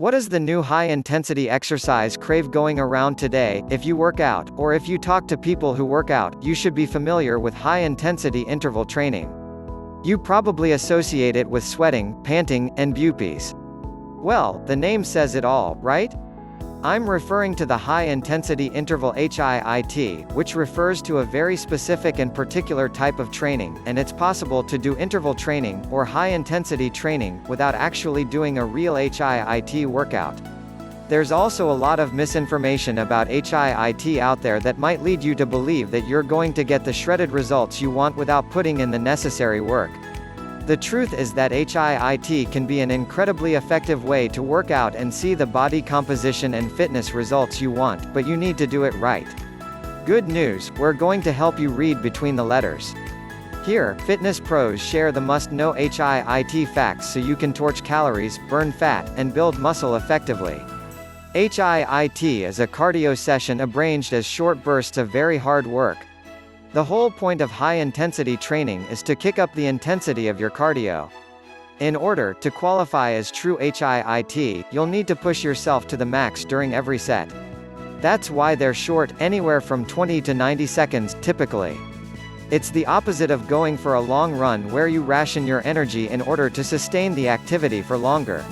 What is the new high-intensity exercise crave going around today? If you work out, or if you talk to people who work out, you should be familiar with high-intensity interval training. You probably associate it with sweating, panting, and burpees. Well, the name says it all, right? I'm referring to the high-intensity interval HIIT, which refers to a very specific and particular type of training, and it's possible to do interval training, or high-intensity training, without actually doing a real HIIT workout. There's also a lot of misinformation about HIIT out there that might lead you to believe that you're going to get the shredded results you want without putting in the necessary work. The truth is that HIIT can be an incredibly effective way to work out and see the body composition and fitness results you want, but you need to do it right. Good news, we're going to help you read between the letters. Here, fitness pros share the must-know HIIT facts so you can torch calories, burn fat, and build muscle effectively. HIIT is a cardio session arranged as short bursts of very hard work. The whole point of high-intensity training is to kick up the intensity of your cardio. In order to qualify as true HIIT, you'll need to push yourself to the max during every set. That's why they're short, anywhere from 20 to 90 seconds, typically. It's the opposite of going for a long run where you ration your energy in order to sustain the activity for longer.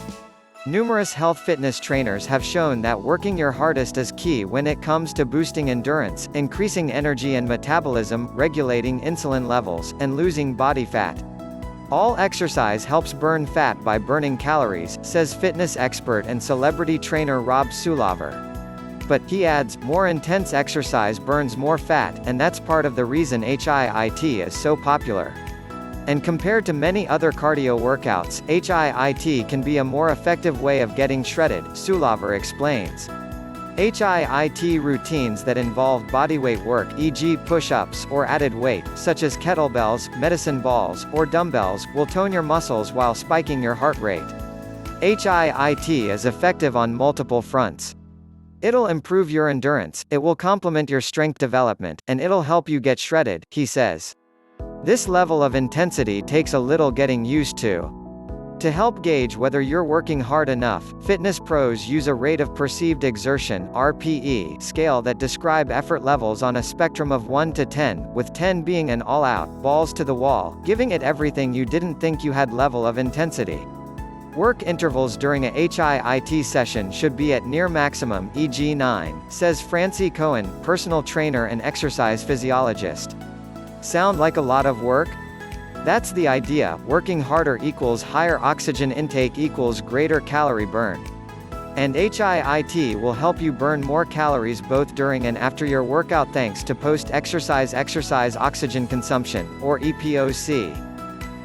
Numerous health fitness trainers have shown that working your hardest is key when it comes to boosting endurance, increasing energy and metabolism, regulating insulin levels, and losing body fat. All exercise helps burn fat by burning calories, says fitness expert and celebrity trainer Rob Sulaver. But, he adds, more intense exercise burns more fat, and that's part of the reason HIIT is so popular. And compared to many other cardio workouts, HIIT can be a more effective way of getting shredded, Sulaver explains. HIIT routines that involve bodyweight work, e.g. push-ups, or added weight, such as kettlebells, medicine balls, or dumbbells, will tone your muscles while spiking your heart rate. HIIT is effective on multiple fronts. It'll improve your endurance, it will complement your strength development, and it'll help you get shredded, he says. This level of intensity takes a little getting used to. To help gauge whether you're working hard enough, fitness pros use a rate of perceived exertion (RPE) scale that describe effort levels on a spectrum of 1 to 10, with 10 being an all-out, balls to the wall, giving it everything you didn't think you had level of intensity. Work intervals during a HIIT session should be at near maximum, e.g. 9, says Francie Cohen, personal trainer and exercise physiologist. Sound like a lot of work? That's the idea, working harder equals higher oxygen intake equals greater calorie burn. And HIIT will help you burn more calories both during and after your workout thanks to post-exercise exercise oxygen consumption, or EPOC.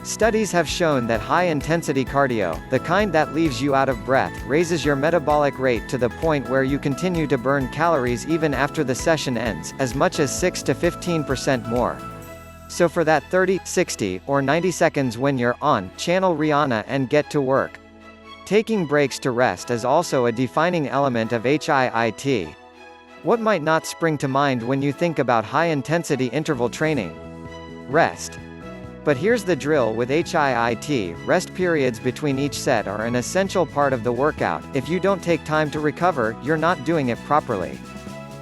Studies have shown that high-intensity cardio, the kind that leaves you out of breath, raises your metabolic rate to the point where you continue to burn calories even after the session ends, as much as 6 to 15% more. So for that 30, 60, or 90 seconds when you're on, channel Rihanna and get to work. Taking breaks to rest is also a defining element of HIIT. What might not spring to mind when you think about high-intensity interval training? Rest. But here's the drill with HIIT, rest periods between each set are an essential part of the workout. If you don't take time to recover, you're not doing it properly.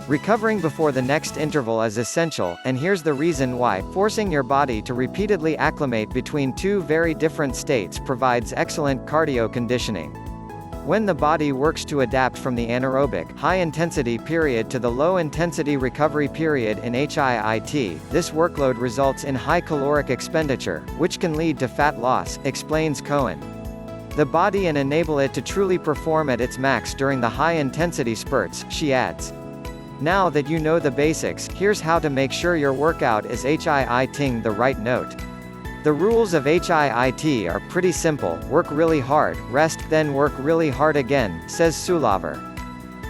Recovering before the next interval is essential, and here's the reason why. Forcing your body to repeatedly acclimate between two very different states provides excellent cardio conditioning. When the body works to adapt from the anaerobic, high-intensity period to the low-intensity recovery period in HIIT, this workload results in high caloric expenditure, which can lead to fat loss, explains Cohen. The body and enable it to truly perform at its max during the high-intensity spurts, she adds. Now that you know the basics, here's how to make sure your workout is HIITing the right note. The rules of HIIT are pretty simple: work really hard, rest, then work really hard again, says Sulaver.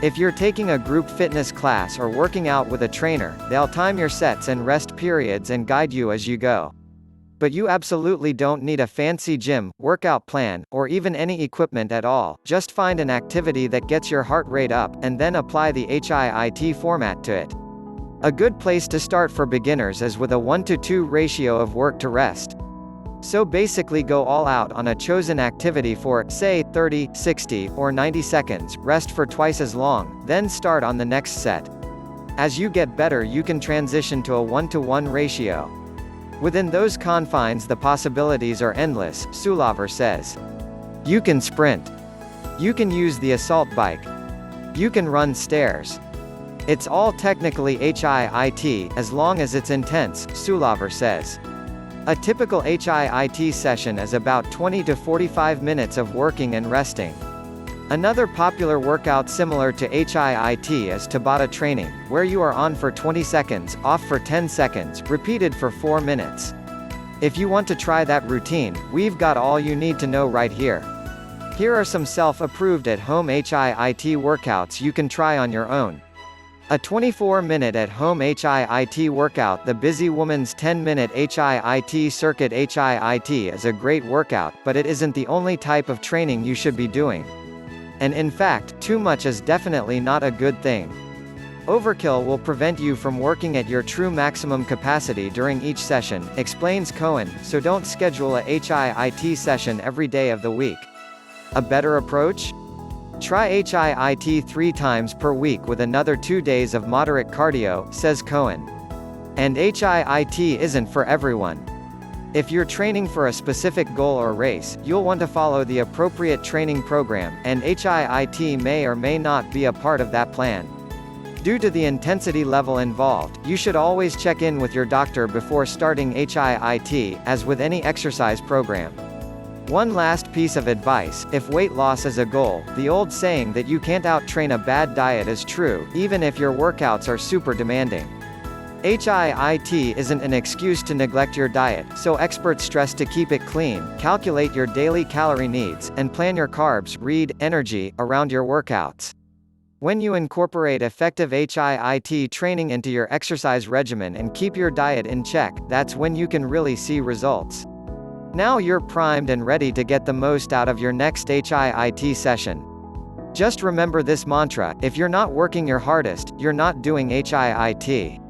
If you're taking a group fitness class or working out with a trainer, they'll time your sets and rest periods and guide you as you go. But you absolutely don't need a fancy gym, workout plan, or even any equipment at all. Just find an activity that gets your heart rate up, and then apply the HIIT format to it. A good place to start for beginners is with a 1:2 ratio of work to rest. So basically go all out on a chosen activity for, say, 30, 60, or 90 seconds, rest for twice as long, then start on the next set. As you get better you can transition to a 1-to-1 ratio. Within those confines the possibilities are endless, Sulaver says. You can sprint. You can use the assault bike. You can run stairs. It's all technically HIIT, as long as it's intense, Sulaver says. A typical HIIT session is about 20 to 45 minutes of working and resting. Another popular workout similar to HIIT is Tabata training, where you are on for 20 seconds, off for 10 seconds, repeated for 4 minutes. If you want to try that routine, we've got all you need to know right here. Here are some self-approved at-home HIIT workouts you can try on your own. A 24-minute at-home HIIT workout. The Busy Woman's 10-minute HIIT circuit. HIIT is a great workout, but it isn't the only type of training you should be doing. And in fact, too much is definitely not a good thing. Overkill will prevent you from working at your true maximum capacity during each session, explains Cohen, so don't schedule a HIIT session every day of the week. A better approach? Try HIIT 3 times per week with another 2 days of moderate cardio, says Cohen. And HIIT isn't for everyone. If you're training for a specific goal or race, you'll want to follow the appropriate training program, and HIIT may or may not be a part of that plan. Due to the intensity level involved, you should always check in with your doctor before starting HIIT, as with any exercise program. One last piece of advice: if weight loss is a goal, the old saying that you can't out-train a bad diet is true, even if your workouts are super demanding. HIIT isn't an excuse to neglect your diet, so experts stress to keep it clean, calculate your daily calorie needs, and plan your carbs, energy, around your workouts. When you incorporate effective HIIT training into your exercise regimen and keep your diet in check, that's when you can really see results. Now you're primed and ready to get the most out of your next HIIT session. Just remember this mantra: if you're not working your hardest, you're not doing HIIT.